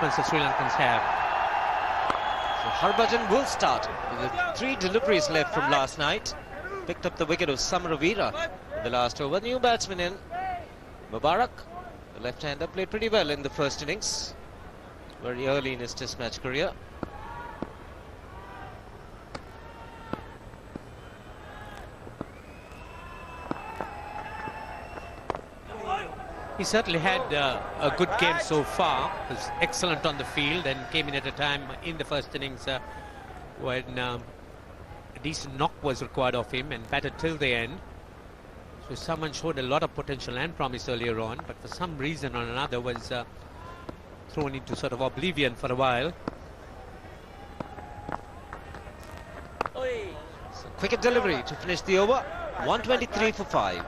batsmen the Sri Lankans have. So Harbhajan will start with 3 deliveries left from last night. Picked up the wicket of Samaravira in the last over. New batsman in, Mubarak. The left-hander played pretty well in the first innings, very early in his test match career. He certainly had a good game so far. Was excellent on the field and came in at a time in the first innings when a decent knock was required of him and batted till the end. So someone showed a lot of potential and promise earlier on, but for some reason or another was thrown into sort of oblivion for a while. So quick delivery to finish the over. 123 for 5.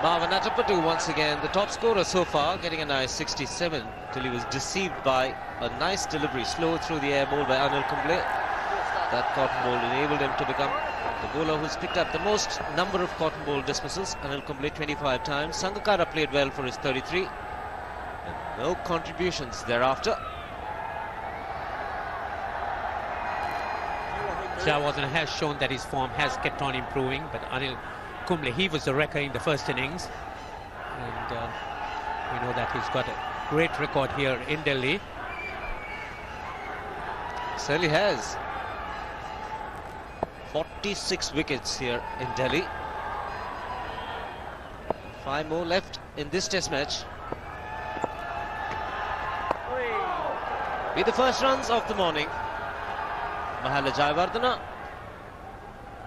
Bhavanatapatu once again, the top scorer so far, getting a nice 67 till he was deceived by a nice delivery, slow through the air ball by Anil Kumble. That cotton ball enabled him to become the bowler who's picked up the most number of cotton ball dismissals. Anil Kumble 25 times. Sangakkara played well for his 33 and no contributions thereafter. Jayawardene has shown that his form has kept on improving, but Anil Kumble, he was the wrecker in the first innings, and we know that he's got a great record here in Delhi. Certainly has. 46 wickets here in Delhi. 5 more left in this test match. Be the first runs of the morning. Mahela Jayawardene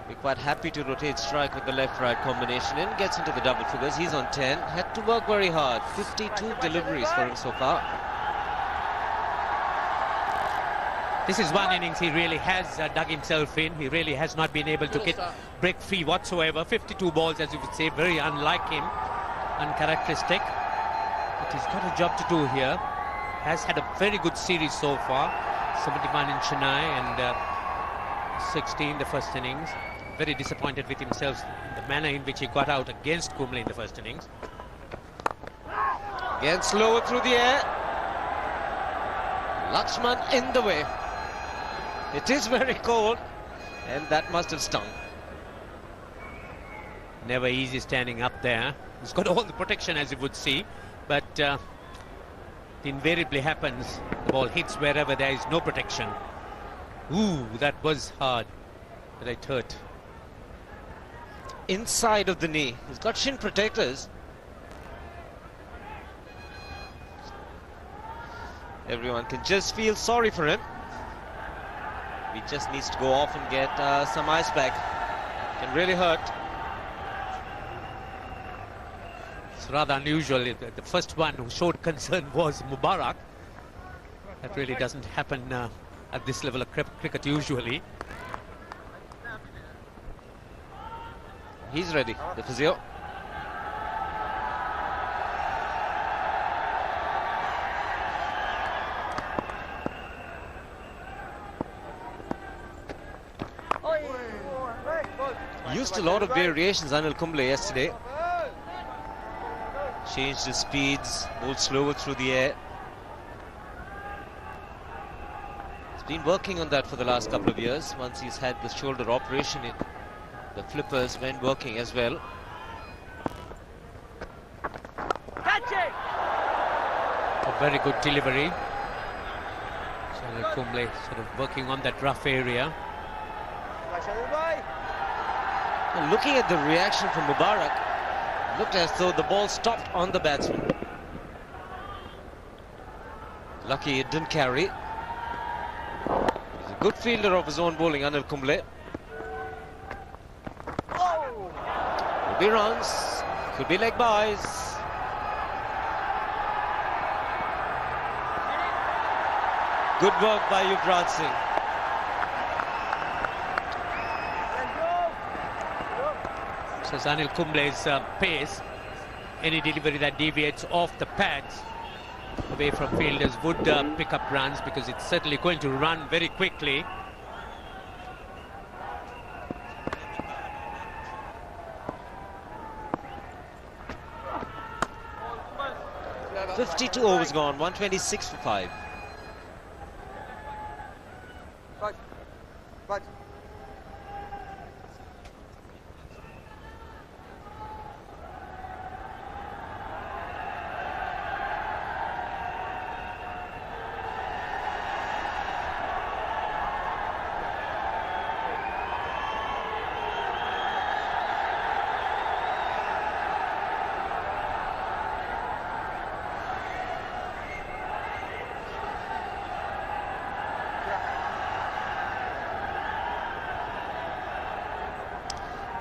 be quite happy to rotate strike with the left-right combination in. Gets into the double figures. He's on 10. Had to work very hard. 52 deliveries for him so far. This is one innings he really has dug himself in. He really has not been able to break free whatsoever. 52 balls, as you would say, very unlike him, uncharacteristic. But he's got a job to do here. Has had a very good series so far. 71 in Chennai and 60 in the first innings. Very disappointed with himself in the manner in which he got out against Kumble in the first innings. Again slower through the air. Lakshman in the way. It is very cold and that must have stung. Never easy standing up there. He's got all the protection, as you would see, but it invariably happens. The ball hits wherever there is no protection. Ooh, that was hard, but it hurt. Inside of the knee. He's got shin protectors. Everyone can just feel sorry for him. He just needs to go off and get some ice pack. Can really hurt. It's rather unusual. The first one who showed concern was Mubarak. That really doesn't happen at this level of cricket usually. He's ready, the physio. Used a lot of variations, Anil Kumble, yesterday. Changed his speeds, moved slower through the air. He's been working on that for the last couple of years. Once he's had the shoulder operation, the flippers went working as well. A very good delivery. So Anil Kumble sort of working on that rough area. And looking at the reaction from Mubarak, looked as though the ball stopped on the batsman. Lucky it didn't carry. He's a good fielder of his own bowling, Anil Kumble. Could be runs, could be leg buys. Good work by Yuvraj Singh. So Anil Kumble's pace, any delivery that deviates off the pads away from fielders would pick up runs, because it's certainly going to run very quickly. .52 overs gone, 126 for 5.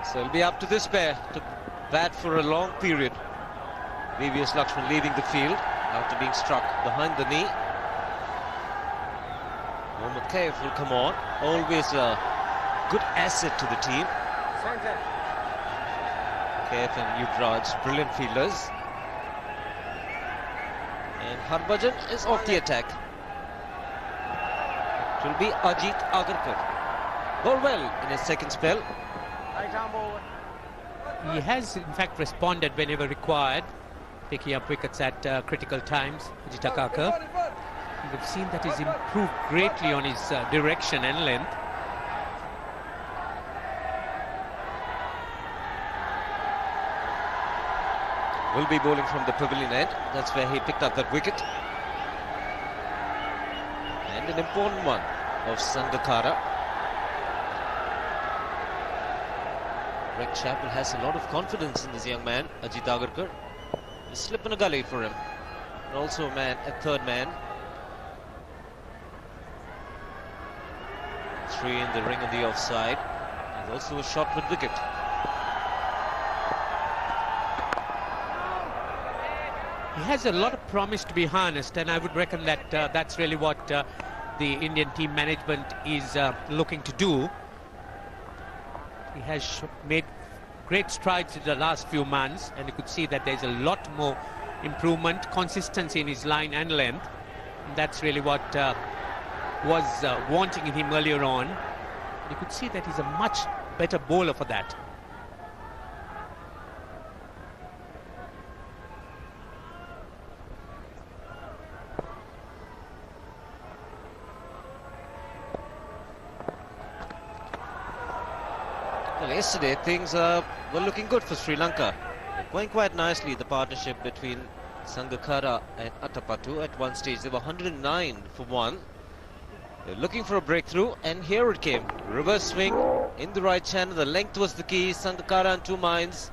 So it'll be up to this pair to bat for a long period. VVS Lakshman leaving the field after being struck behind the knee. Mohammad Kaif will come on. Always a good asset to the team. Kaif and Yuvraj, brilliant fielders. And Harbhajan is off the attack. It will be Ajit Agarkar. Bowled well in his second spell. He has in fact responded whenever required, picking up wickets at critical times. Ajit Agarkar. We've seen that he's improved greatly on his direction and length. Will be bowling from the pavilion end. That's where he picked up that wicket. And an important one of Sangakkara. Greg Chappell has a lot of confidence in this young man, Ajit Agarkar. A slip in a gully for him. And also a man, a third man. 3 in the ring on the offside. And also a shot with wicket. He has a lot of promise, to be honest, and I would reckon that that's really what the Indian team management is looking to do. He has made great strides in the last few months, and you could see that there's a lot more improvement, consistency in his line and length. And that's really what was wanting in him earlier on. You could see that he's a much better bowler for that. Well, yesterday things were looking good for Sri Lanka. Going quite nicely, the partnership between Sangakkara and Attapattu. At one stage they were 109 for 1. They're looking for a breakthrough, and here it came. Reverse swing in the right channel. The length was the key. Sangakkara on 2 minds,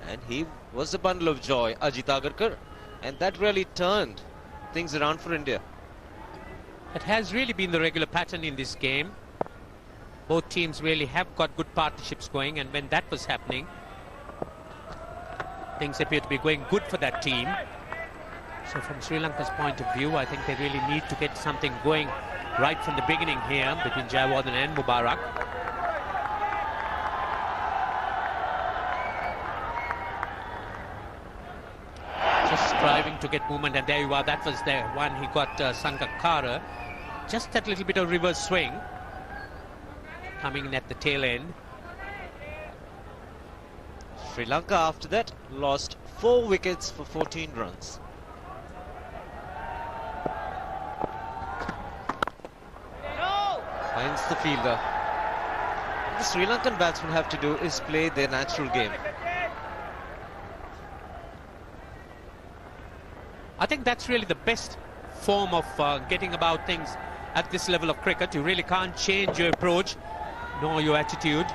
and he was a bundle of joy, Ajit Agarkar, and that really turned things around for India. It has really been the regular pattern in this game. Both teams really have got good partnerships going, and when that was happening, things appear to be going good for that team. So from Sri Lanka's point of view, I think they really need to get something going right from the beginning here between Jayawardene and Mubarak. Just striving to get movement, and there you are. That was the one he got, Sangakkara. Just that little bit of reverse swing coming in at the tail end. Sri Lanka after that lost 4 wickets for 14 runs. Finds the fielder. What the Sri Lankan batsmen have to do is play their natural game. I think that's really the best form of getting about things at this level of cricket. You really can't change your approach nor your attitude.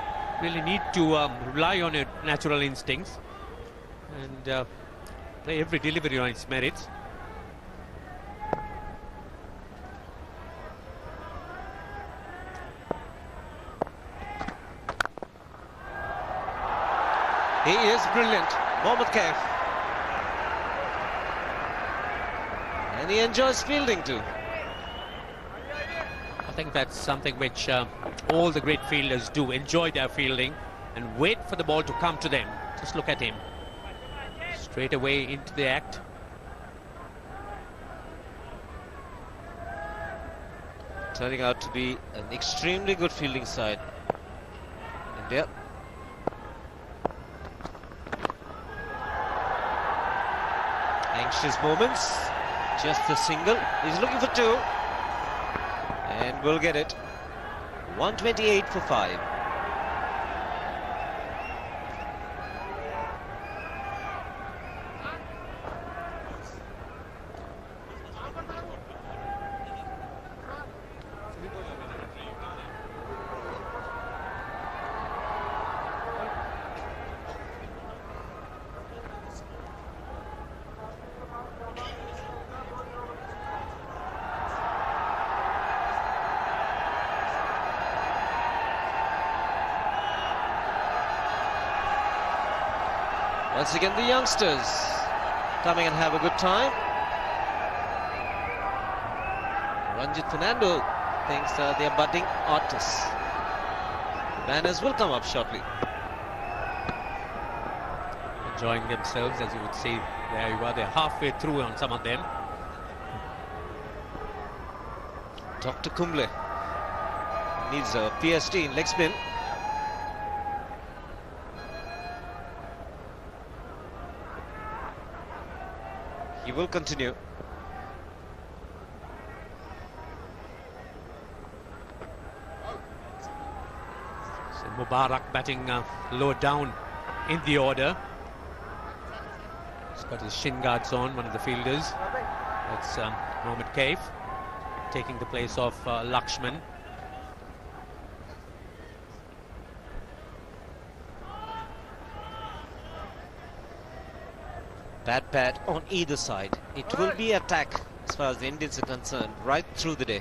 Really need to rely on your natural instincts and play every delivery on its merits. He is brilliant, Mohammad Kaif. And he enjoys fielding too. think that's something which all the great fielders do, enjoy their fielding and wait for the ball to come to them. Just look at him. Straight away into the act. Turning out to be an extremely good fielding side. India. Anxious moments. Just the single. He's looking for two. And will get it. 128 for 5. Once again, the youngsters coming and have a good time. Ranjit Fernando thinks they are budding artists. Banners will come up shortly. Enjoying themselves, as you would see. There you are, they're halfway through on some of them. Dr. Kumble needs a PST in leg spin. He will continue. So Mubarak batting lower down in the order. He's got his shin guards on, one of the fielders. That's Mohammad Kaif taking the place of Lakshman. Bad bat on either side. It will be attack as far as the Indians are concerned right through the day.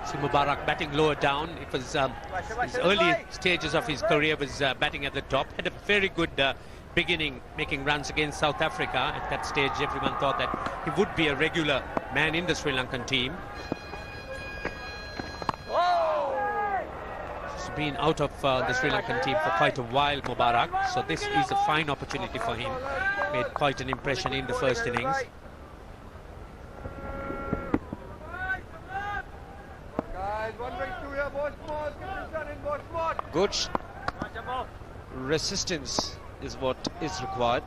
So Mubarak batting lower down. It was his early stages of his career was batting at the top. Had a very good beginning, making runs against South Africa. At that stage, everyone thought that he would be a regular man in the Sri Lankan team. He's been out of the Sri Lankan team for quite a while, Mubarak. So this is a fine opportunity for him. Made quite an impression in the first innings. Good resistance is what is required.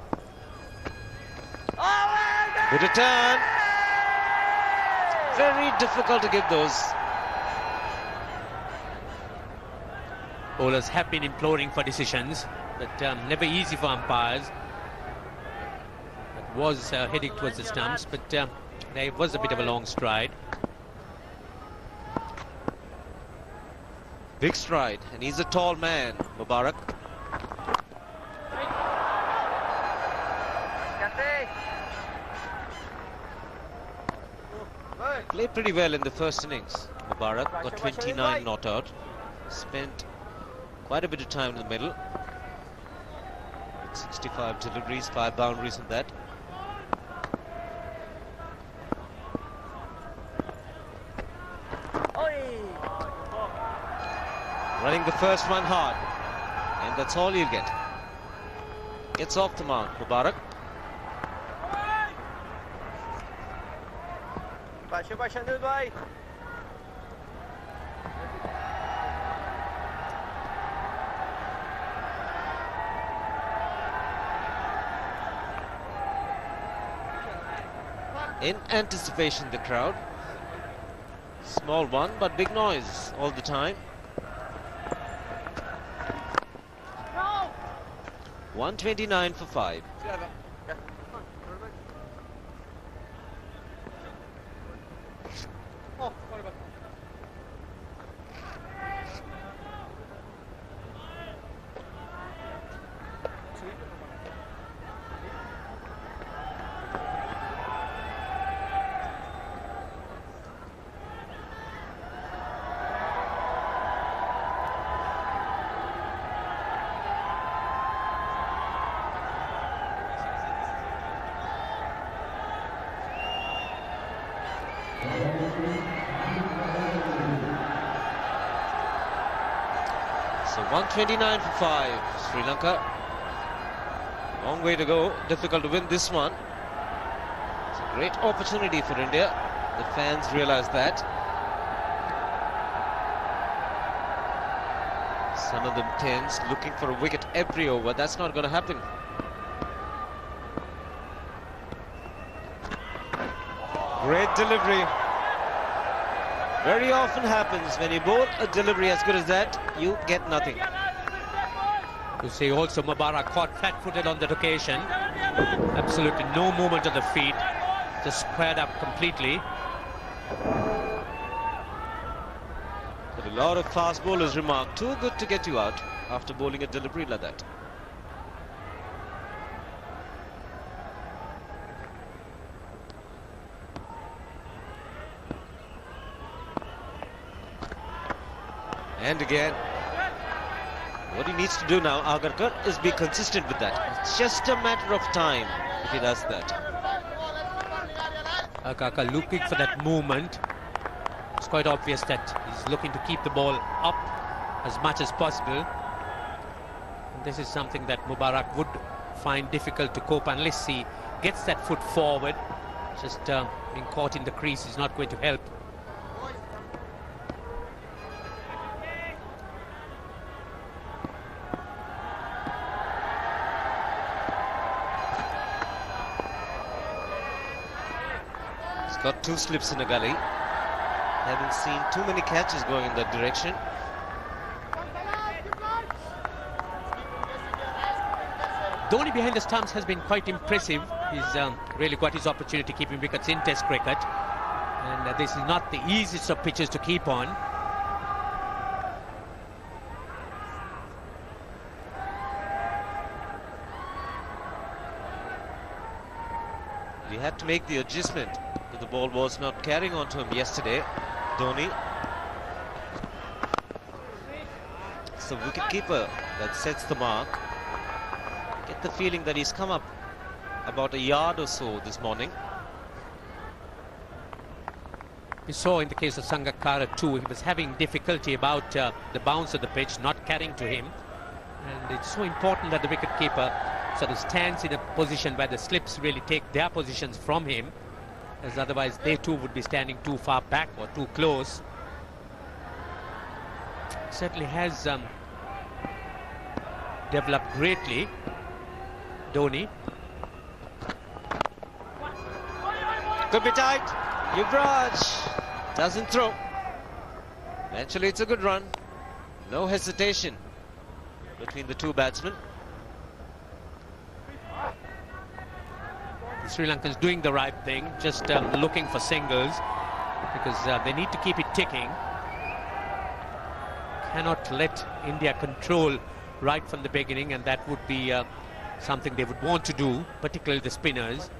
Good return. Very difficult to get those. Bowlers have been imploring for decisions, but never easy for umpires. It was heading towards the stumps, but there was a bit of a long stride. Big stride, and he's a tall man, Mubarak. Played pretty well in the first innings. Mubarak got 29 not out. Spent quite a bit of time in the middle. With 65 deliveries, 5 boundaries in that. Running the first one hard, and that's all you'll get. Gets off the mark, Mubarak. In anticipation, the crowd. Small one, but big noise all the time. 129 for 5. So 129 for 5, Sri Lanka. Long way to go, difficult to win this one. It's a great opportunity for India. The fans realize that. Some of them tense, looking for a wicket every over. That's not going to happen. Great delivery. Very often happens when you bowl a delivery as good as that, you get nothing. You see also Mubarak caught flat-footed on that occasion. Absolutely no movement of the feet, just squared up completely. But a lot of fast bowlers remark, too good to get you out after bowling a delivery like that. And again, what he needs to do now, Agarkar, is be consistent with that. It's just a matter of time if he does that. Agarkar looking for that movement. It's quite obvious that he's looking to keep the ball up as much as possible. And this is something that Mubarak would find difficult to cope unless he gets that foot forward. Just being caught in the crease is not going to help. Got two slips in a gully. Haven't seen too many catches going in that direction. Dhoni behind the stumps has been quite impressive. He's really got his opportunity keeping wickets in Test cricket. And this is not the easiest of pitches to keep on. He had to make the adjustment. The ball was not carrying on to him yesterday, Dhoni. It's the wicketkeeper that sets the mark. Get the feeling that he's come up about a yard or so this morning. We saw in the case of Sangakkara too, he was having difficulty about the bounce of the pitch, not carrying to him. And it's so important that the wicketkeeper sort of stands in a position where the slips really take their positions from him, as otherwise they too would be standing too far back or too close. Certainly has developed greatly, Dhoni. Could be tight. Yuvraj doesn't throw. Eventually it's a good run. No hesitation between the two batsmen. The Sri Lankans doing the right thing, just looking for singles, because they need to keep it ticking. Cannot let India control right from the beginning, and that would be something they would want to do, particularly the spinners.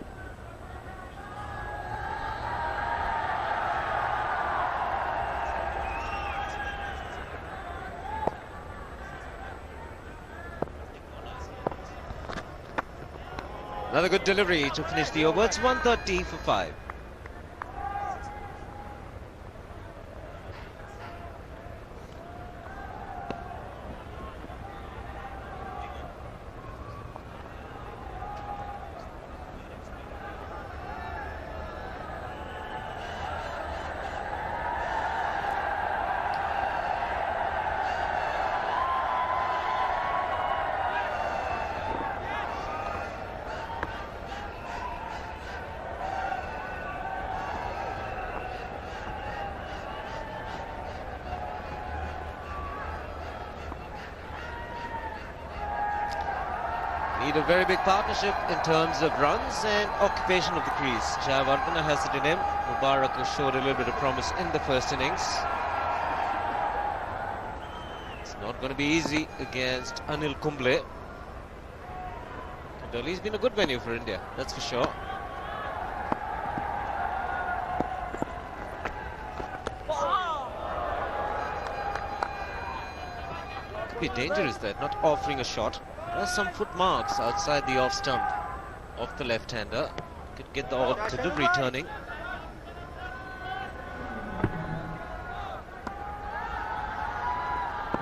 Another good delivery to finish the over. It's 130 for 5. Need a very big partnership in terms of runs and occupation of the crease. Jayawardene has it in him. Mubarak has showed a little bit of promise in the first innings. It's not going to be easy against Anil Kumble. Delhi's been a good venue for India, that's for sure. Could be dangerous that not offering a shot. There's some foot marks outside the off stump of the left-hander. Could get the odd delivery turning.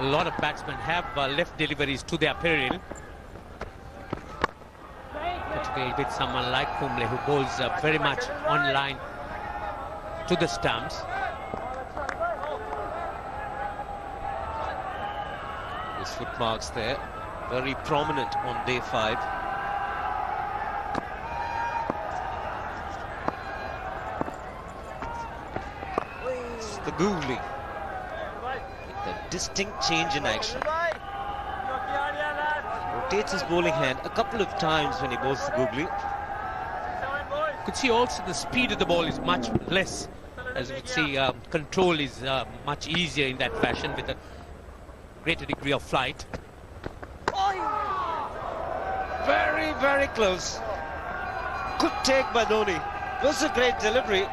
A lot of batsmen have left deliveries to their peril, particularly with someone like Kumble, who bowls very much on line to the stumps. His footmarks there, very prominent on day 5. It's the googly. The distinct change in action. Rotates his bowling hand a couple of times when he bowls the googly. Could see also the speed of the ball is much less. As you could see, control is much easier in that fashion with a greater degree of flight. Very, very close. Good take by Dhoni. Was a great delivery.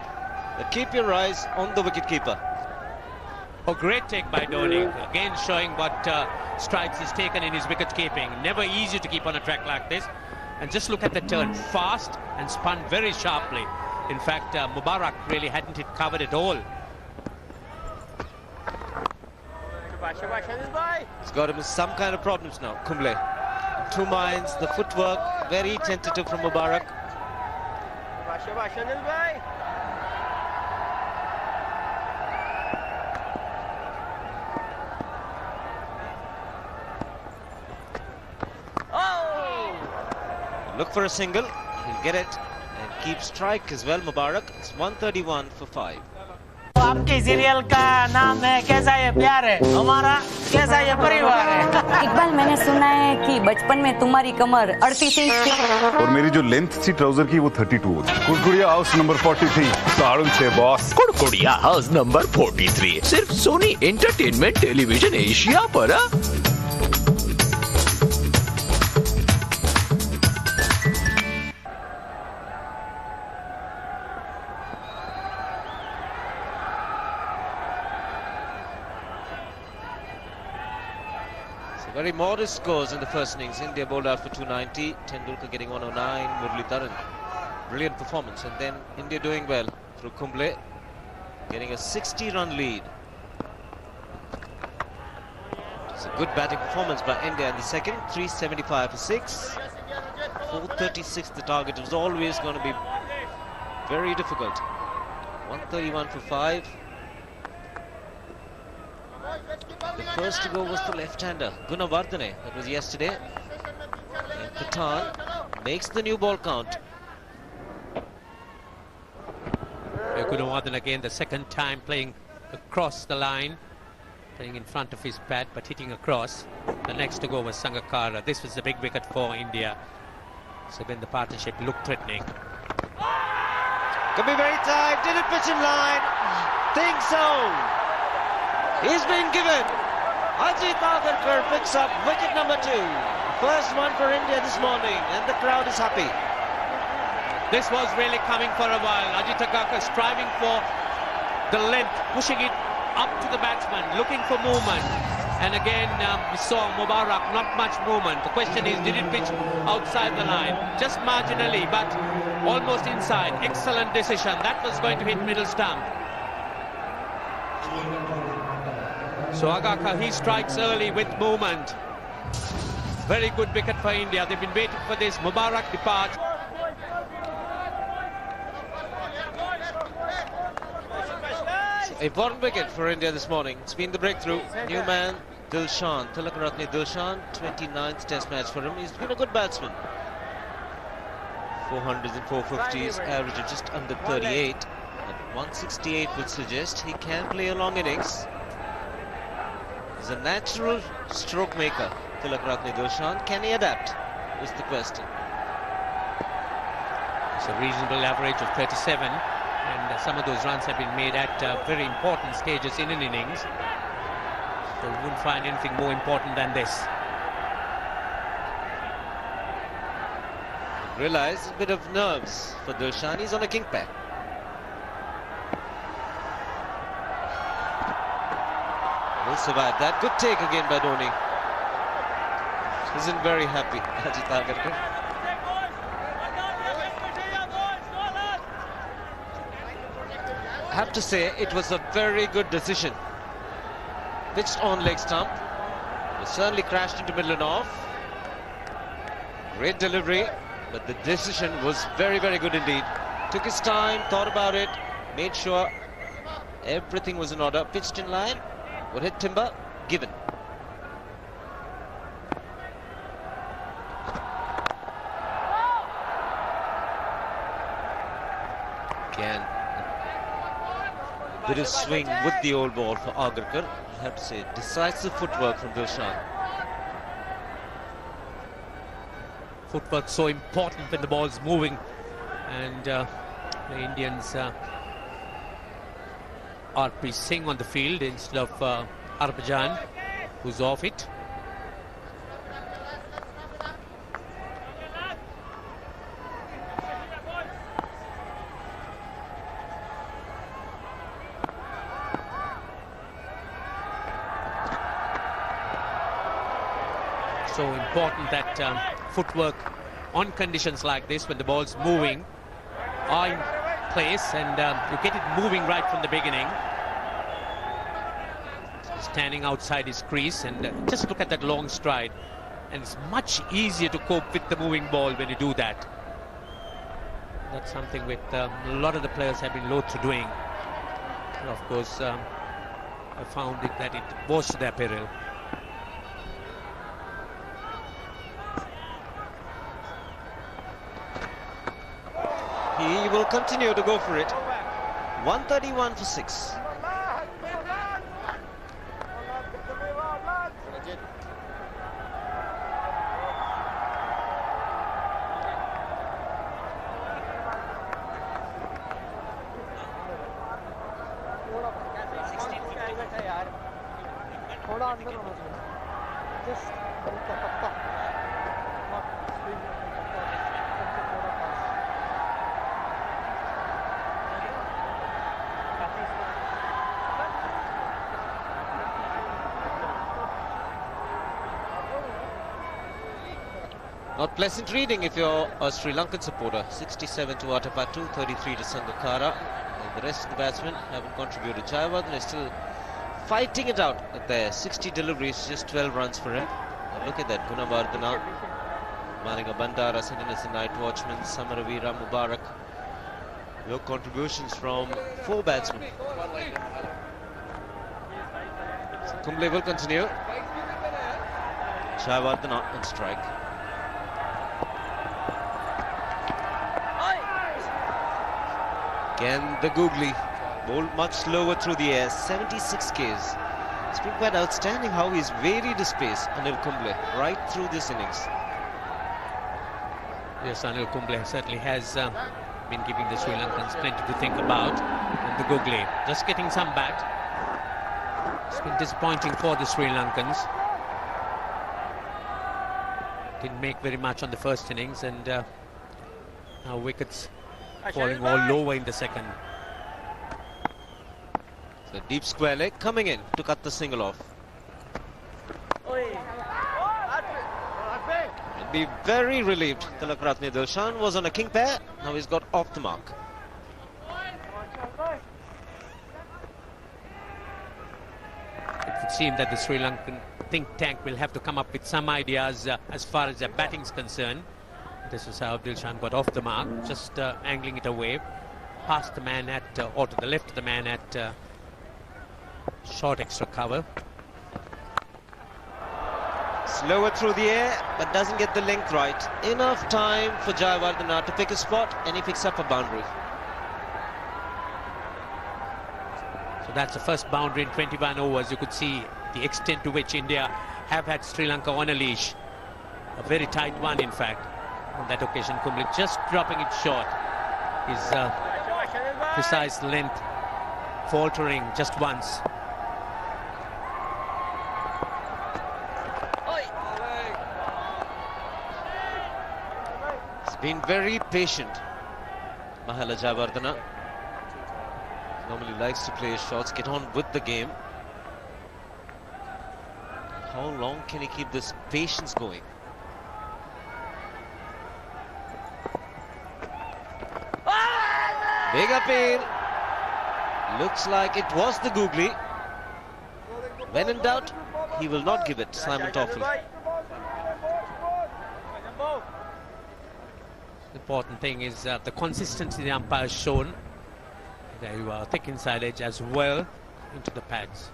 But keep your eyes on the wicketkeeper. A great take by Dhoni. Again showing what strides he's taken in his wicket keeping. Never easy to keep on a track like this. And just look at the turn. Fast and spun very sharply. In fact, Mubarak really hadn't it covered at all. He's got him in some kind of problems now, Kumble. 2 minds, the footwork, very tentative from Mubarak. Look for a single, he'll get it and keep strike as well, Mubarak. It's 131 for 5. आपके serial का नाम है कैसा ये प्यार है हमारा कैसा ये परिवार है इकबाल मैंने सुना है कि बचपन में तुम्हारी कमर 38 इंच थी और मेरी जो लेंथ थी ट्राउजर की वो 32 होती। कुड़कुड़िया हाउस नंबर 43 साड़ुन से बॉस। कुड़कुड़िया हाउस नंबर 43 सिर्फ सोनी एंटरटेनमेंट टेलीविजन एशिया पर। Very modest scores in the first innings. India bowled out for 290. Tendulkar getting 109. Muralitharan, brilliant performance. And then India doing well through Kumble, getting a 60-run lead. It's a good batting performance by India in the second. 375 for 6. 436 the target. It was always going to be very difficult. 131 for 5. The first to go was the left-hander, Gunawardene. That was yesterday. And Pathan makes the new ball count. Gunawardene again, the second time playing across the line. Playing in front of his bat, but hitting across. The next to go was Sangakkara. This was a big wicket for India. So then the partnership looked threatening. Could be very tight. Did it pitch in line? Think so. He's been given. Ajit Agarkar picks up wicket number 2. First one for India this morning, and the crowd is happy. This was really coming for a while. Ajit Agarkar striving for the length, pushing it up to the batsman, looking for movement. And again, we saw Mubarak, not much movement. The question is, did it pitch outside the line? Just marginally, but almost inside. Excellent decision. That was going to hit middle stump. So Agarkar, he strikes early with movement. Very good wicket for India. They've been waiting for this. Mubarak departs. Important wicket for India this morning. It's been the breakthrough. New man, Dilshan, Tilakaratne Dilshan, 29th test match for him. He's been a good batsman. 400s and 450s, average of just under 38. But 168 would suggest he can play a long innings. He's a natural stroke maker, Tilakaratne Dilshan. Can he adapt? Is the question. It's a reasonable average of 37. And some of those runs have been made at very important stages in an innings. So you wouldn't find anything more important than this. Realise a bit of nerves for Dilshan. He's on a king pair. Will survive that. Good take again by Dhoni. Isn't very happy, Ajit Agarkar. I have to say, it was a very good decision. Pitched on leg stump, Certainly crashed into middle and off. Great delivery, but the decision was very, very good indeed. Took his time, thought about it, made sure everything was in order. Pitched in line, would hit timber, given. Again, bit of swing with the old ball for Agarkar. I have to say, decisive footwork from Dilshan. Footwork so important when the ball's moving, and the Indians RP Singh on the field instead of Harbhajan, who's off it. So important that footwork on conditions like this, when the ball's moving, are in place, and you get it moving right from the beginning. Standing outside his crease, and just look at that long stride, and it's much easier to cope with the moving ball when you do that. That's something with a lot of the players have been loath to doing. And of course, I found it that it was to their peril. He will continue to go for it. 131 for 6. Not pleasant reading if you're a Sri Lankan supporter. 67 to Atapattu, 33 to Sangakkara. And the rest of the batsmen haven't contributed. Jayawardene is still fighting it out there. 60 deliveries, just 12 runs for him. And look at that, Gunawardena, Malinga Bandara sitting as the night watchman, Samaravira, Mubarak. No contributions from 4 batsmen. So Kumble will continue. Jayawardene on strike. Again, the googly, bowled much lower through the air, 76 Ks. It's been quite outstanding how he's varied his pace, Anil Kumble, right through this innings. Yes, Anil Kumble certainly has been giving the Sri Lankans plenty to think about. And the googly just getting some bat. It's been disappointing for the Sri Lankans. Didn't make very much on the first innings, and now wickets falling all lower in the second. So deep square leg coming in to cut the single off. And be very relieved. Tilakratne Dilshan was on a king pair. Now he's got off the mark. It would seem that the Sri Lankan think tank will have to come up with some ideas as far as their batting is concerned. This is how Dilshan got off the mark, just angling it away, past the man at, or to the left of the man at short extra cover. Slower through the air, but doesn't get the length right. Enough time for Jayawardene to pick a spot, and he picks up a boundary. So that's the first boundary in 21 overs. You could see the extent to which India have had Sri Lanka on a leash. A very tight one, in fact. On that occasion, Kumble just dropping it short. His precise length faltering just once. He's been very patient, Mahela Jayawardene. Normally likes to play his shots, get on with the game. How long can he keep this patience going? Big appeal. Looks like it was the googly. When in doubt, he will not give it, Simon Toffel. The important thing is the consistency the umpire has shown. They were thick inside edge as well into the pads.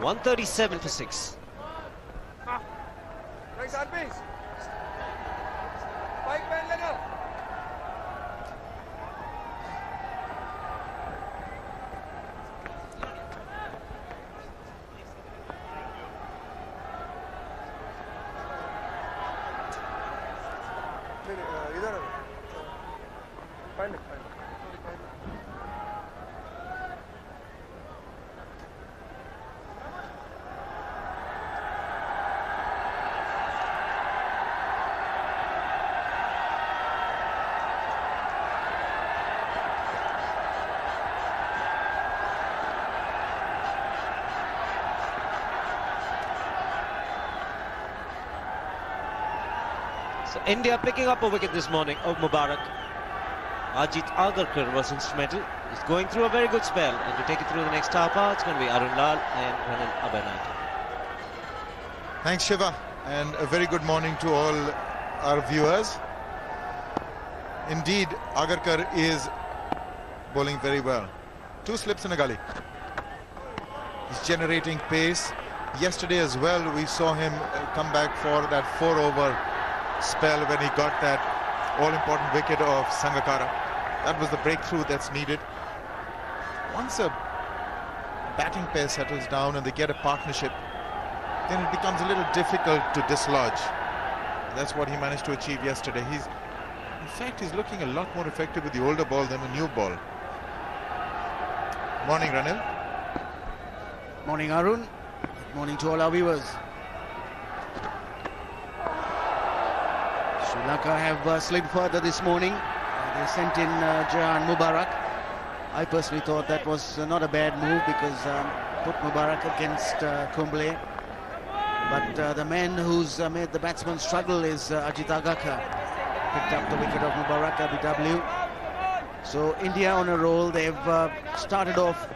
$137 for 6. So India picking up a wicket this morning of Mubarak. Ajit Agarkar was instrumental. He's going through a very good spell, and to take it through the next half hour, it's going to be Arun Lal and Ranil Abanayake. Thanks, Shiva, and a very good morning to all our viewers. Indeed, Agarkar is bowling very well. 2 slips in a gully. He's generating pace. Yesterday as well, we saw him come back for that 4-over spell when he got that all-important wicket of Sangakkara. That was the breakthrough that's needed. Once a batting pair settles down and they get a partnership, then it becomes a little difficult to dislodge. That's what he managed to achieve yesterday. In fact, he's looking a lot more effective with the older ball than the new ball. Morning, Ranil. Morning, Arun. Good morning to all our viewers. Sri Lanka have slid further this morning. They sent in Jahan Mubarak. I personally thought that was not a bad move because put Mubarak against Kumble. But the man who's made the batsman struggle is Ajit Agarkar. Picked up the wicket of Mubarak, BW. So India on a roll. They've started off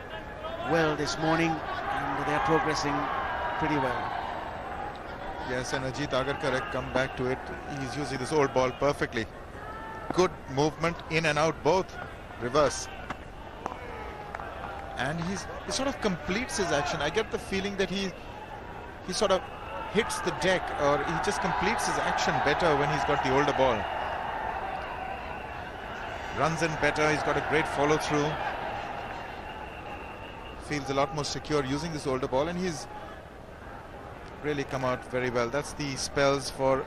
well this morning and they're progressing pretty well. Yes, and Ajit Agarkar had come back to it. He's using this old ball perfectly. Good movement in and out both. Reverse. And he sort of completes his action. I get the feeling that he sort of hits the deck, or he just completes his action better when he's got the older ball. Runs in better. He's got a great follow through. Feels a lot more secure using this older ball, and he's really come out very well. That's the spells for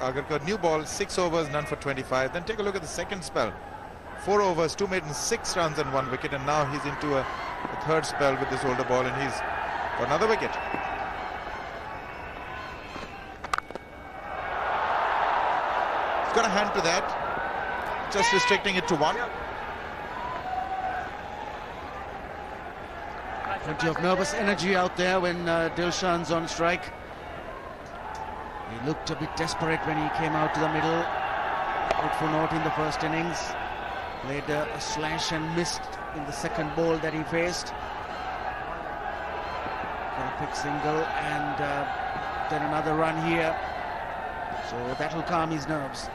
Agarkar. New ball, 6 overs, none for 25. Then take a look at the second spell. 4 overs, 2 maidens, 6 runs and 1 wicket, and now he's into a third spell with this older ball, and he's got another wicket. He's got a hand to that, just restricting it to 1. Plenty of nervous energy out there when Dilshan's on strike. He looked a bit desperate when he came out to the middle. Out for naught in the first innings. Played a slash and missed in the second ball that he faced. Got a quick single and then another run here. So that'll calm his nerves.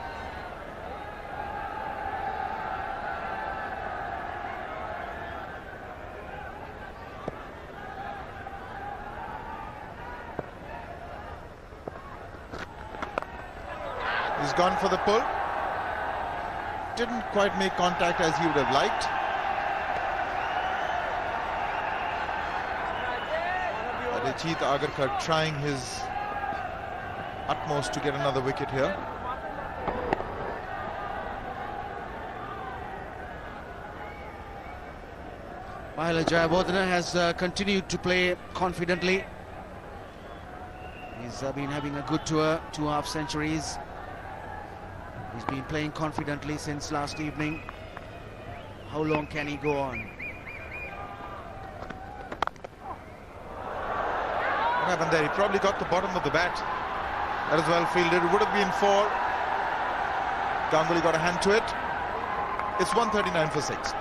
He's gone for the pull. Didn't quite make contact as he would have liked. But Ajit Agarkar trying his utmost to get another wicket here. While Jayawardene has continued to play confidently. He's been having a good tour, 2 half-centuries. He's been playing confidently since last evening. How long can he go on? What happened there? He probably got the bottom of the bat. That is well fielded. It would have been 4. Ganguly got a hand to it. It's 139 for 6.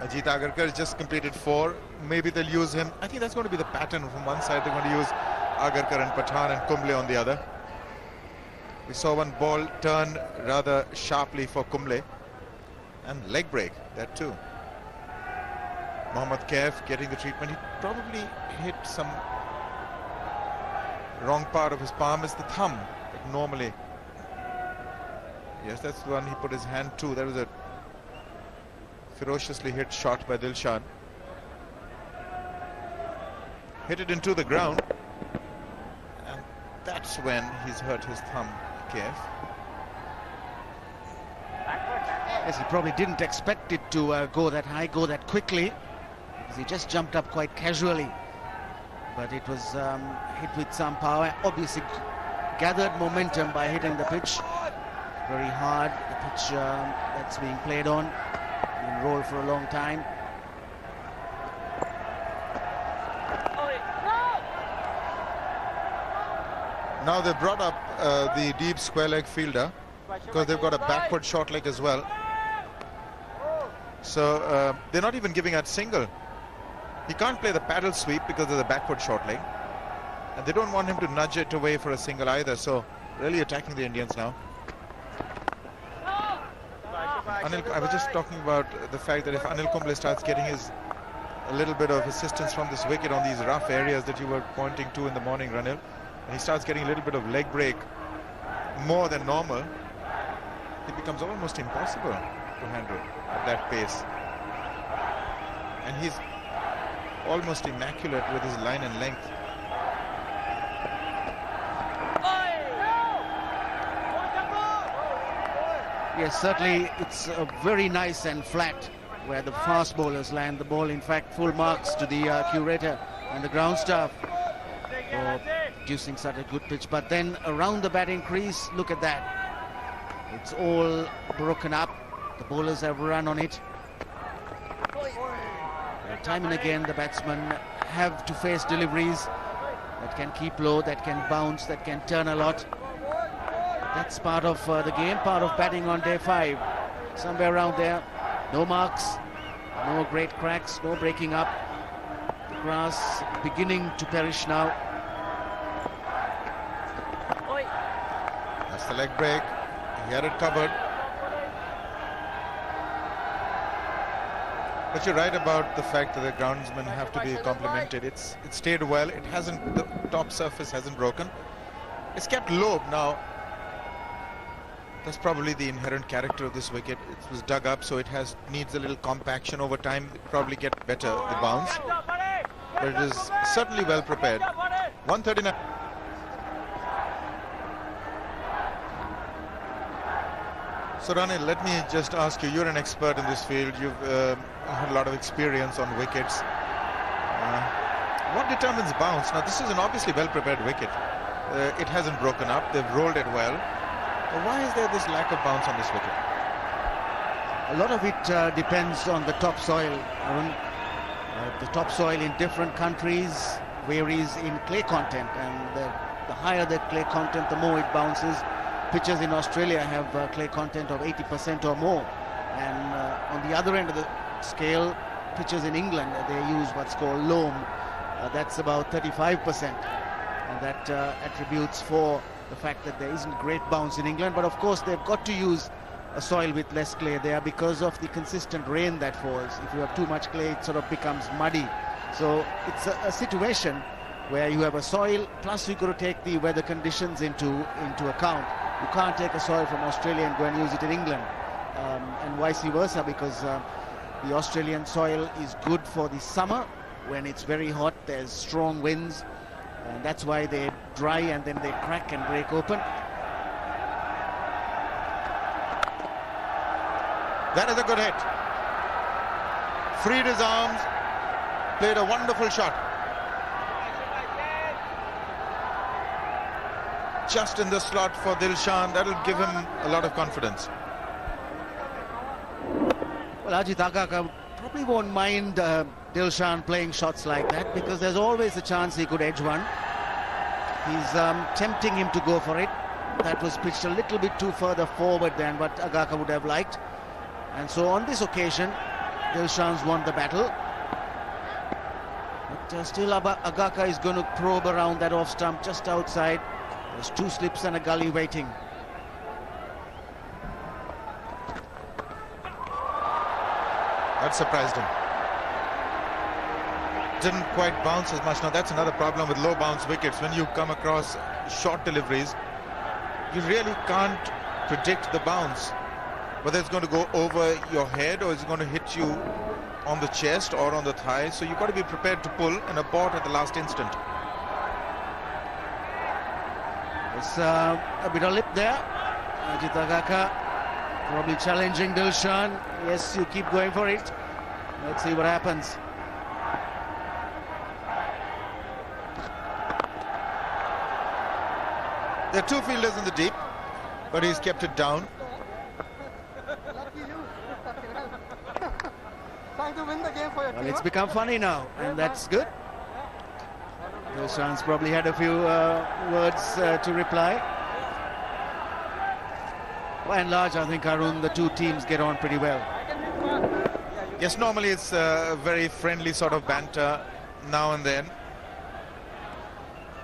Ajit Agarkar has just completed 4. Maybe they'll use him. I think that's going to be the pattern. From one side, they're going to use Agarkar and Pathan and Kumble on the other. We saw one ball turn rather sharply for Kumble. And leg break, that too. Mohammad Kaif getting the treatment. He probably hit some wrong part of his palm. Is the thumb. But normally, yes, that's the one he put his hand to. That was a ferociously hit shot by Dilshan. Hit it into the ground. And that's when he's hurt his thumb, Kaif. Yes, he probably didn't expect it to go that high, go that quickly, because he just jumped up quite casually. But it was hit with some power. Obviously gathered momentum by hitting the pitch. Very hard, the pitch that's being played on. Been rolled for a long time. Now they brought up the deep square leg fielder because they've got a backward short leg as well. So they're not even giving out single. He can't play the paddle sweep because of the backward short leg. And they don't want him to nudge it away for a single either. So really attacking the Indians now. Anil, I was just talking about the fact that if Anil Kumble starts getting a little bit of assistance from this wicket on these rough areas that you were pointing to in the morning, Ranil, and he starts getting a little bit of leg break more than normal, it becomes almost impossible to handle at that pace. And he's almost immaculate with his line and length. Yes, certainly it's very nice and flat where the fast bowlers land the ball. In fact, full marks to the curator and the ground staff for producing such a good pitch. But then around the batting crease, look at that. It's all broken up. The bowlers have run on it. Time and again, the batsmen have to face deliveries that can keep low, that can bounce, that can turn a lot. That's part of the game, part of batting on day 5. Somewhere around there, no marks, no great cracks, no breaking up. The grass beginning to perish now. That's the leg break. He had it covered. But you're right about the fact that the groundsmen have to be complimented. It stayed well. It hasn't, the top surface hasn't broken. It's kept low now. That's probably the inherent character of this wicket. It was dug up, so it needs a little compaction over time. It probably get better, the bounce. But it is certainly well prepared. 139. So Ranil, let me just ask you, you're an expert in this field. You've had a lot of experience on wickets. What determines bounce? Now this is an obviously well prepared wicket. It hasn't broken up, they've rolled it well. But why is there this lack of bounce on this wicket? A lot of it depends on the topsoil, Arun. The topsoil in different countries varies in clay content, and the higher the clay content, the more it bounces. Pitches in Australia have clay content of 80% or more, and on the other end of the scale, pitches in England, they use what's called loam. That's about 35%, and that attributes for the fact that there isn't great bounce in England. But of course they've got to use a soil with less clay there because of the consistent rain that falls. If you have too much clay, it sort of becomes muddy. So it's a situation where you have a soil, plus you've got to take the weather conditions into account. You can't take a soil from Australia and go and use it in England, and vice versa, because the Australian soil is good for the summer when it's very hot, there's strong winds, and that's why they dry and then they crack and break open. That is a good hit. Freed his arms, played a wonderful shot. Just in the slot for Dilshan, that'll give him a lot of confidence. Well, Ajit Agarkar probably won't mind Dilshan playing shots like that, because there's always a chance he could edge one. He's tempting him to go for it. That was pitched a little bit too further forward than what Agarkar would have liked. And so on this occasion, Dilshan's won the battle. But still Agaka is going to probe around that off stump just outside. There's 2 slips and a gully waiting. That surprised him. Didn't quite bounce as much. Now that's another problem with low bounce wickets. When you come across short deliveries, you really can't predict the bounce. Whether it's going to go over your head or it's going to hit you on the chest or on the thigh. So you've got to be prepared to pull and abort at the last instant. It's a bit of lip there. Ajit Agaka probably challenging Dilshan. Yes, you keep going for it. Let's see what happens. There are 2 fielders in the deep, but he's kept it down. Well, it's become funny now, and that's good. Dilshan's probably had a few words to reply. By and large, I think, Arun, the 2 teams get on pretty well. Yes, normally it's a very friendly sort of banter now and then.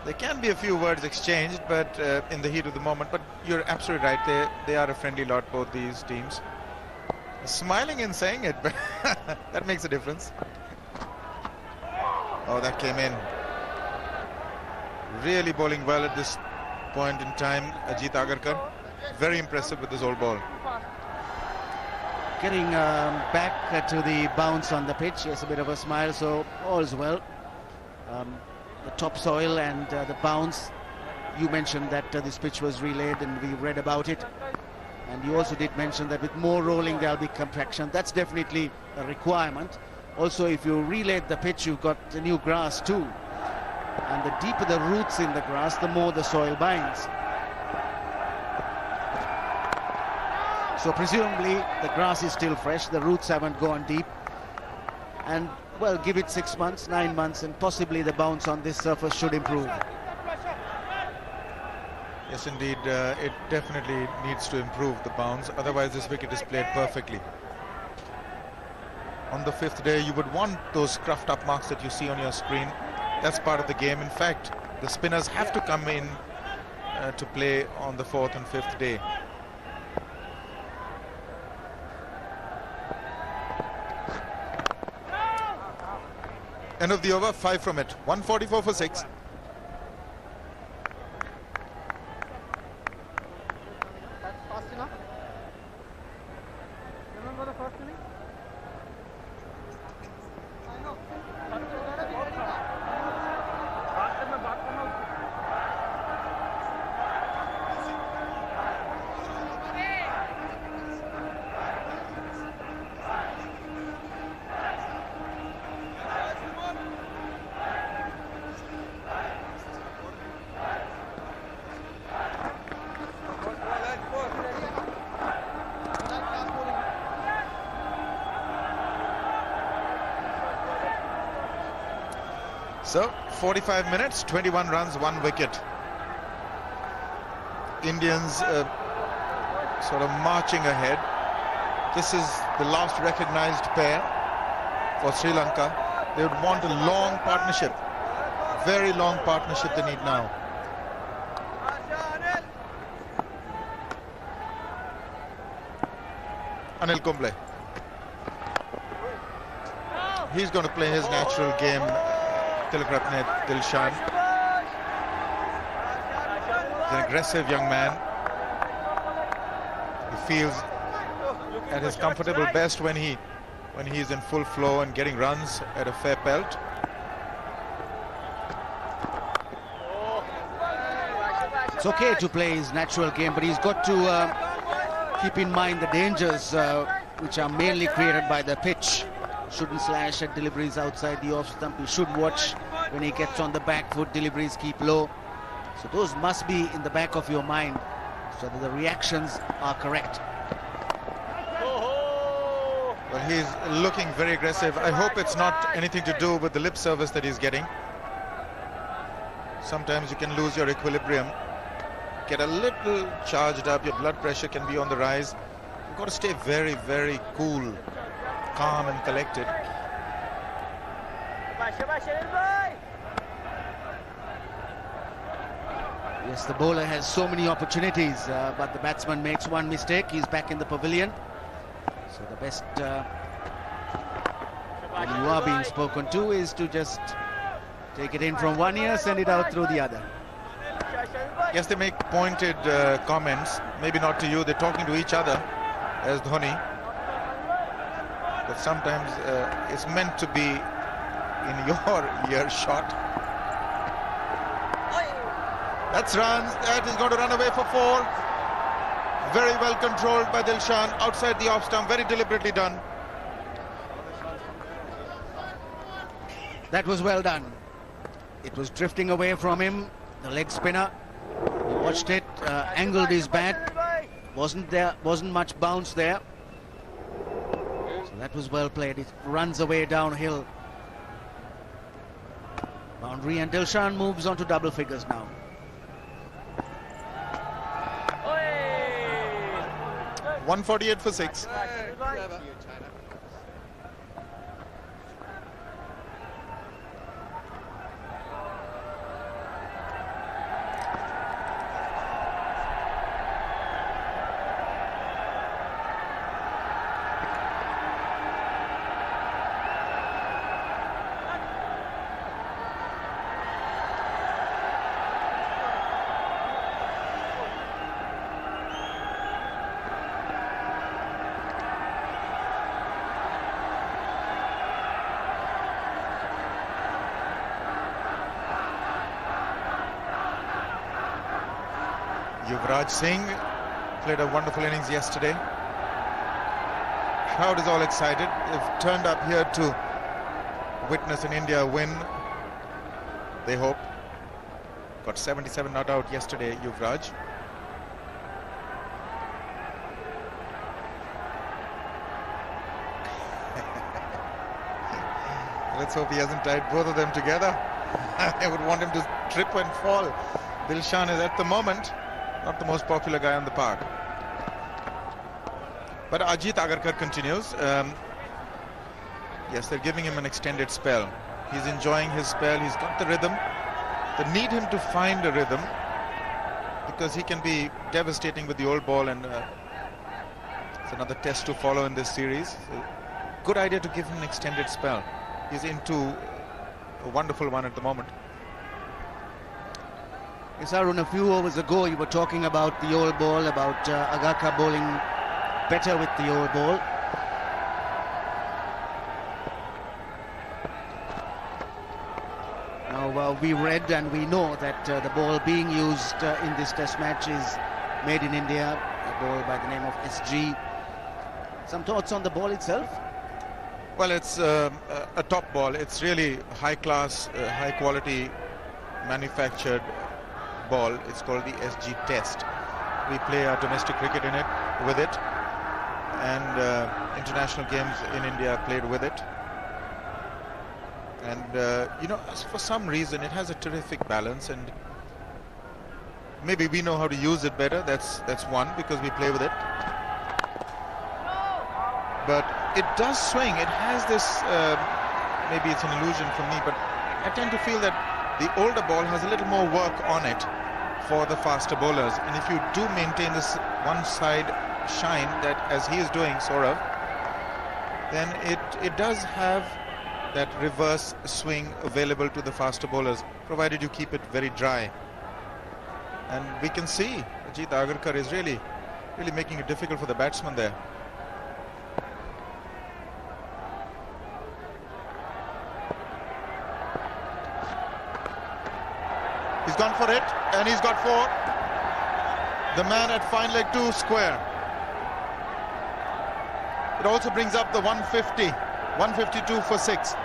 There can be a few words exchanged, but in the heat of the moment. But you're absolutely right. They are a friendly lot, both these teams. Smiling and saying it, but that makes a difference. Oh, that came in. Really bowling well at this point in time, Ajit Agarkar. Very impressive with this old ball. Getting back to the bounce on the pitch. Yes, a bit of a smile, so all's well. The topsoil and the bounce. You mentioned that this pitch was relayed and we read about it. And you also did mention that with more rolling there'll be compaction. That's definitely a requirement. Also, if you relayed the pitch, you've got the new grass too. And the deeper the roots in the grass, the more the soil binds. So presumably the grass is still fresh, the roots haven't gone deep. And well, give it 6 months, 9 months, and possibly the bounce on this surface should improve. Yes, indeed, it definitely needs to improve the bounce. Otherwise, this wicket is played perfectly. On the 5th day, you would want those scruffed up marks that you see on your screen. That's part of the game. In fact, the spinners have to come in to play on the 4th and 5th day. End of the over, 5 from it. 144 for 6. So, 45 minutes, 21 runs, 1 wicket. Indians sort of marching ahead. This is the last recognized pair for Sri Lanka. They would want a long partnership, very long partnership they need now. Anil Kumble. He's going to play his natural game. Tilakratne Dilshan. He's an aggressive young man. He feels at his comfortable best when he's in full flow and getting runs at a fair pelt. It's okay to play his natural game, but he's got to keep in mind the dangers which are mainly created by the pitch. Shouldn't slash at deliveries outside the off stump. You should watch when he gets on the back foot, deliveries keep low. So those must be in the back of your mind so that the reactions are correct. Well, he's looking very aggressive. I hope it's not anything to do with the lip service that he's getting. Sometimes you can lose your equilibrium, get a little charged up, your blood pressure can be on the rise. You've got to stay very, very cool calm and collected. Yes, the bowler has so many opportunities, but the batsman makes one mistake. He's back in the pavilion. So the best when you are being spoken to is to just take it in from one ear, send it out through the other. Yes, they make pointed comments, maybe not to you, they're talking to each other as Dhoni. But sometimes it's meant to be in your earshot. That's runs, that is going to run away for 4. Very well controlled by Dilshan, outside the off stump, very deliberately done. That was well done. It was drifting away from him, the leg spinner. He watched it, angled his bat. Wasn't much bounce there. So that was well played. It runs away downhill. Boundary, and Dilshan moves on to double figures now. Oi! 148 for 6. Yuvraj Singh played a wonderful innings yesterday. Crowd is all excited. They've turned up here to witness an India win, they hope. Got 77 not out yesterday, Yuvraj. Let's hope he hasn't tied both of them together. I would want him to trip and fall. Dilshan is at the moment not the most popular guy on the park. But Ajit Agarkar continues. Yes, they're giving him an extended spell. He's enjoying his spell. He's got the rhythm. They need him to find a rhythm because he can be devastating with the old ball, and it's another test to follow in this series. So, good idea to give him an extended spell. He's into a wonderful one at the moment. Yes, Arun, a few overs ago you were talking about the old ball, about Agarkar bowling better with the old ball. Now we read and we know that the ball being used in this test match is made in India, a ball by the name of SG. Some thoughts on the ball itself? Well, it's a top ball. It's really high class, high quality manufactured ball. It's called the SG Test. We play our domestic cricket in it with it, and international games in India played with it. And you know, for some reason it has a terrific balance, and maybe we know how to use it better. That's one, because we play with it. But it does swing. It has this. Maybe it's an illusion for me, but I tend to feel that the older ball has a little more work on it for the faster bowlers, and if you do maintain this one side shine that as he is doing, Saurav, then it does have that reverse swing available to the faster bowlers, provided you keep it very dry. And we can see Ajit Agarkar is really making it difficult for the batsman there. He's gone for it, and he's got 4. The man at fine leg 2 square. It also brings up the 150, 152 for 6.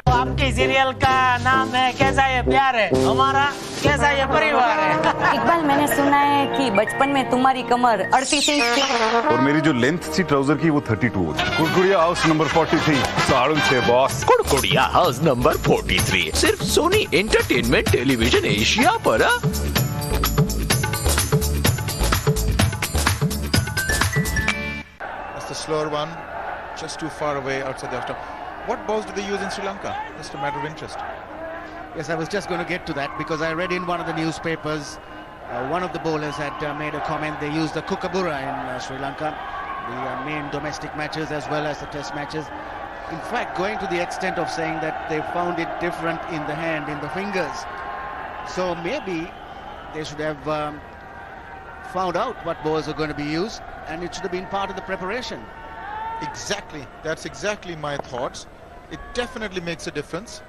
आपकी serial का नाम है कैसा ये प्यार है, हमारा कैसा ये परिवार है। इकबाल, मैंने सुना है कि बचपन में तुम्हारी कमर 38 इंच थी और मेरी जो लेंथ थी ट्राउजर की वो 32 होती। कुड़कुड़िया हाउस नंबर 43 साड़ुन से बॉस। कुड़कुड़िया हाउस नंबर 43 सिर्फ सोनी एंटरटेनमेंट टेलीविजन एशिया पर। That's the slower one. just too far away outside the off-stump. What balls do they use in Sri Lanka? Just a matter of interest. Yes, I was just going to get to that because I read in one of the newspapers, one of the bowlers had made a comment. They use the kookaburra in Sri Lanka, the main domestic matches as well as the test matches. In fact, going to the extent of saying that they found it different in the hand, in the fingers. So maybe they should have found out what balls are going to be used, and it should have been part of the preparation. Exactly. That's exactly my thoughts. It definitely makes a difference.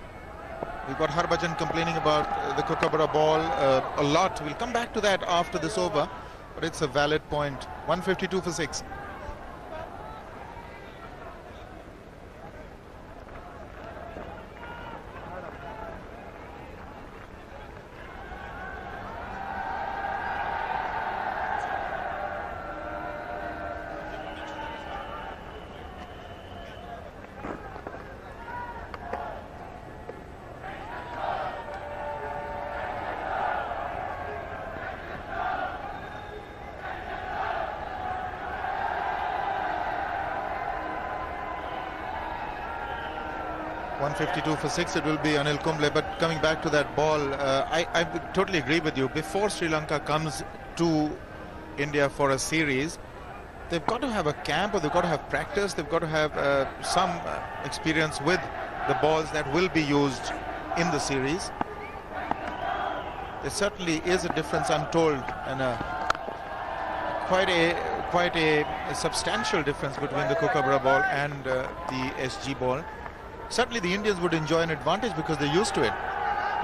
We've got Harbhajan complaining about the kookaburra ball a lot. We'll come back to that after this over, but it's a valid point. 152 for 6. For 6, it will be Anil Kumble. But coming back to that ball, I would totally agree with you. Before Sri Lanka comes to India for a series, they've got to have a camp, or they've got to have practice. They've got to have some experience with the balls that will be used in the series. There certainly is a difference, I'm told, and quite a substantial difference between the kookaburra ball and the SG ball. Certainly the Indians would enjoy an advantage because they're used to it.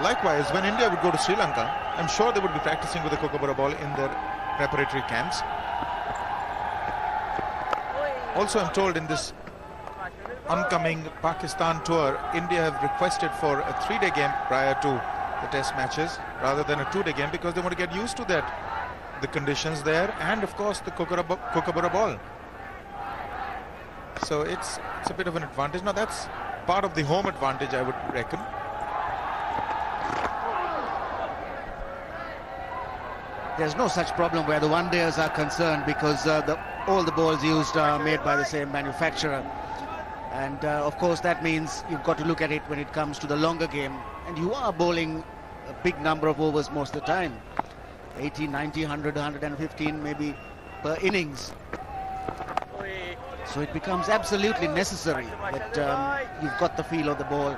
Likewise, when India would go to Sri Lanka, I'm sure they would be practicing with the kookaburra ball in their preparatory camps. Also, I'm told in this oncoming Pakistan tour, India have requested for a 3-day game prior to the test matches rather than a 2-day game because they want to get used to that, the conditions there, and of course the kookaburra ball. So it's a bit of an advantage. Now that's part of the home advantage, I would reckon. There's no such problem where the one-dayers are concerned because all the balls used are made by the same manufacturer. And of course that means you've got to look at it when it comes to the longer game. And you are bowling a big number of overs most of the time. 80, 90, 100, 115 maybe per innings. So it becomes absolutely necessary that you've got the feel of the ball.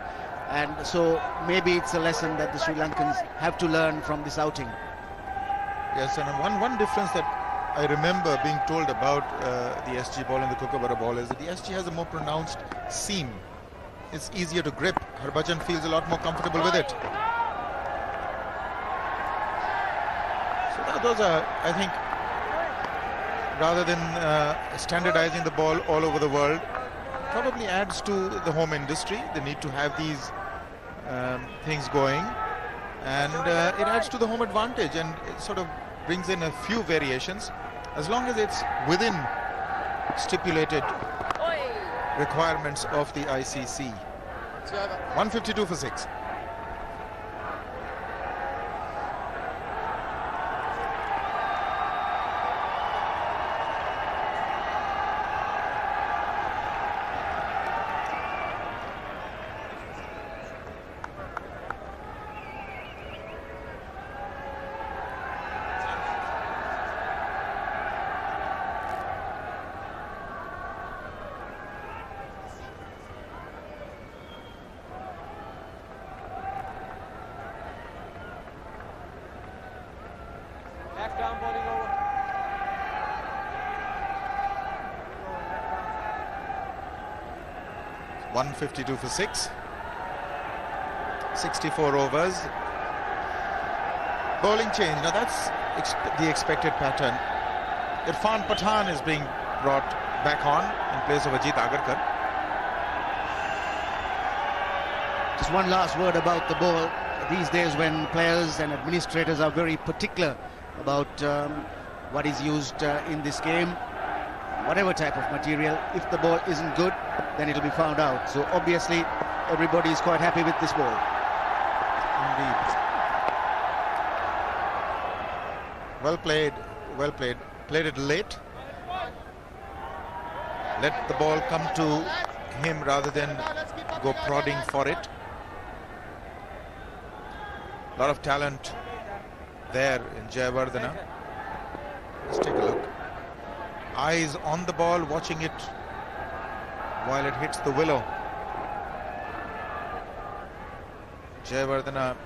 And so maybe it's a lesson that the Sri Lankans have to learn from this outing. Yes, and one difference that I remember being told about the SG ball and the kookaburra ball is that the SG has a more pronounced seam. It's easier to grip. Harbhajan feels a lot more comfortable with it. So those are, I think, rather than standardizing the ball all over the world, probably adds to the home industry. They need to have these things going, and it adds to the home advantage, and it sort of brings in a few variations as long as it's within stipulated requirements of the ICC. 152 for 6. Left arm bowling over. 152 for 6. 64 overs. Bowling change. Now that's the expected pattern. Irfan Pathan is being brought back on in place of Ajit Agarkar. Just one last word about the ball. These days when players and administrators are very particular about what is used in this game, whatever type of material, if the ball isn't good, then it'll be found out. So obviously everybody is quite happy with this ball. Indeed. Well played, well played. Played it late. Let the ball come to him rather than go prodding for it. A lot of talent there in Jayawardena. Let's take a look. Eyes on the ball, watching it while it hits the willow. Jayawardena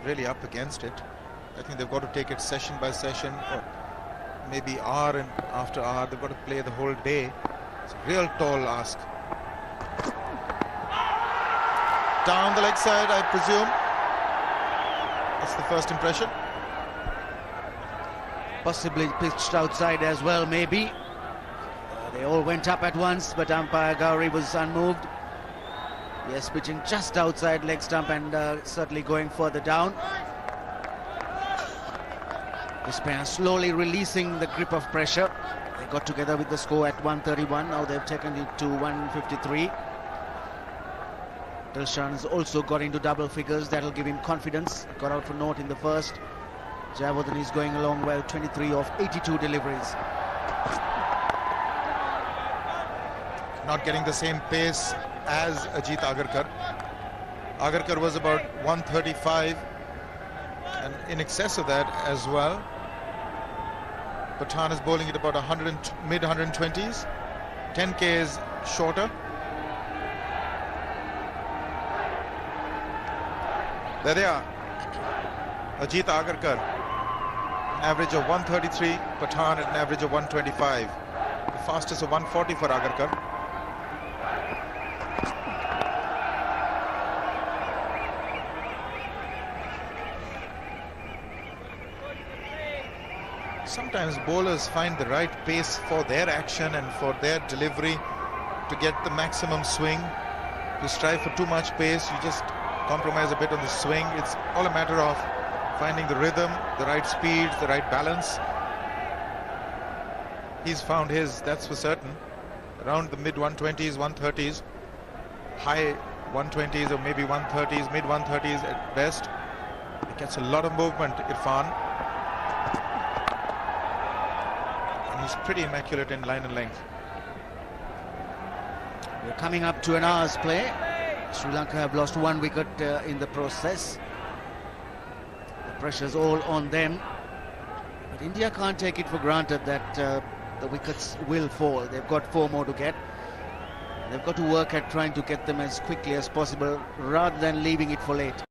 really up against it. I think they've got to take it session by session, or maybe hour and after hour. They've got to play the whole day. It's a real tall ask. Down the leg side, I presume. That's the first impression. Possibly pitched outside as well, maybe. They all went up at once, but umpire Gowrie was unmoved. Yes, pitching just outside leg stump and certainly going further down. This pair slowly releasing the grip of pressure. They got together with the score at 131. Now they've taken it to 153. Dilshan's also got into double figures. That'll give him confidence. Got out for naught in the first. Jayawardena is going along well, 23 of 82 deliveries. Not getting the same pace as Ajit Agarkar. Agarkar was about 135 and in excess of that as well. Pathan is bowling at about mid 120s. 10k is shorter. There they are. Ajit Agarkar, an average of 133. Pathan at an average of 125. The fastest of 140 for Agarkar. Sometimes bowlers find the right pace for their action and for their delivery to get the maximum swing. To strive for too much pace, you just compromise a bit on the swing. It's all a matter of finding the rhythm, the right speed, the right balance. He's found his, that's for certain. Around the mid 120s, 130s, high 120s or maybe 130s, mid 130s at best. He gets a lot of movement, Irfan. And he's pretty immaculate in line and length. We're coming up to an hour's play. Sri Lanka have lost 1 wicket in the process. The pressure's all on them. But India can't take it for granted that the wickets will fall. They've got 4 more to get. They've got to work at trying to get them as quickly as possible rather than leaving it for late.